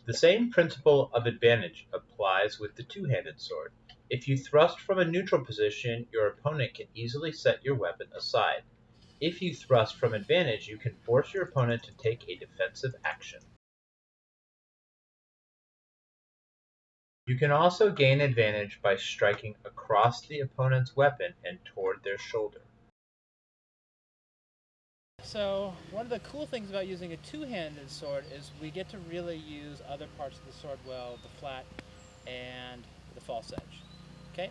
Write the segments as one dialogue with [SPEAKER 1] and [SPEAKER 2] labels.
[SPEAKER 1] The same principle of advantage applies with the two-handed sword. If you thrust from a neutral position, your opponent can easily set your weapon aside. If you thrust from advantage, you can force your opponent to take a defensive action. You can also gain advantage by striking across the opponent's weapon and toward their shoulder.
[SPEAKER 2] So one of the cool things about using a two-handed sword is we get to really use other parts of the sword well, the flat and the false edge. Okay?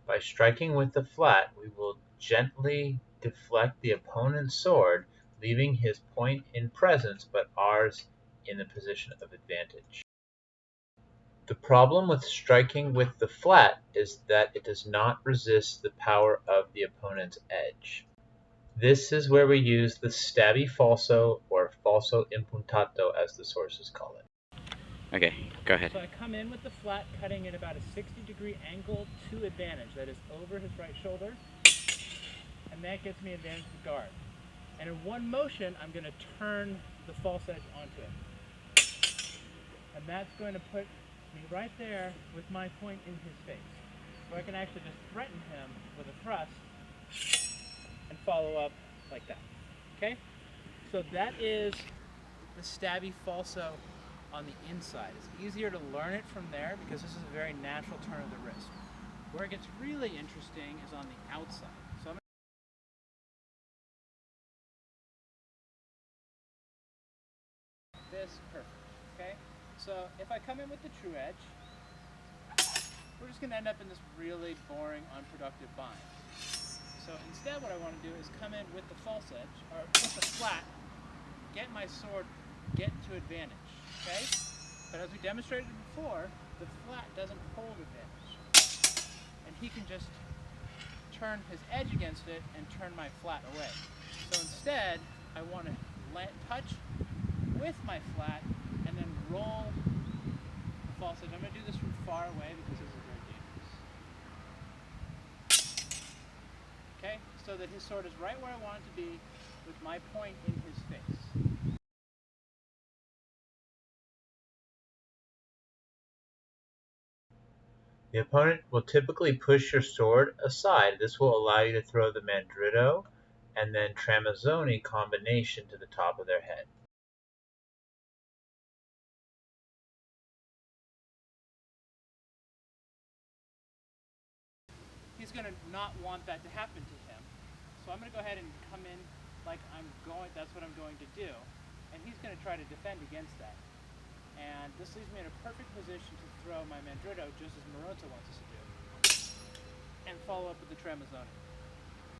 [SPEAKER 1] By striking with the flat, we will gently deflect the opponent's sword, leaving his point in presence but ours in the position of advantage. The problem with striking with the flat is that it does not resist the power of the opponent's edge. This is where we use the stabby falso, or falso impuntato as the sources call it.
[SPEAKER 3] Okay, go ahead.
[SPEAKER 2] So I come in with the flat, cutting at about a 60-degree angle to advantage. That is over his right shoulder, and that gets me advantage to guard. And in one motion, I'm going to turn the false edge onto it. And that's going to put me right there with my point in his face. So I can actually just threaten him with a thrust and follow up like that. Okay? So that is the stabby falso on the inside. It's easier to learn it from there because this is a very natural turn of the wrist. Where it gets really interesting is on the outside. So this perfect. Okay? So if I come in with the true edge, we're just going to end up in this really boring, unproductive bind. So instead what I want to do is come in with the false edge, or with the flat, get my sword, get to advantage, okay? But as we demonstrated before, the flat doesn't hold advantage. And he can just turn his edge against it and turn my flat away. So instead, I want to touch with my flat and then roll the false edge. I'm going to do this from far away because this is very dangerous. Okay, so that his sword is right where I want it to be with my point in his face.
[SPEAKER 1] The opponent will typically push your sword aside. This will allow you to throw the mandrito and then tramazzoni combination to the top of their head.
[SPEAKER 2] He's going to not want that to happen to him. So I'm going to go ahead and come in like that's what I'm going to do. And he's going to try to defend against that. And this leaves me in a perfect position to throw my mandrito just as Marotta wants us to do. And follow up with the tramazzoni.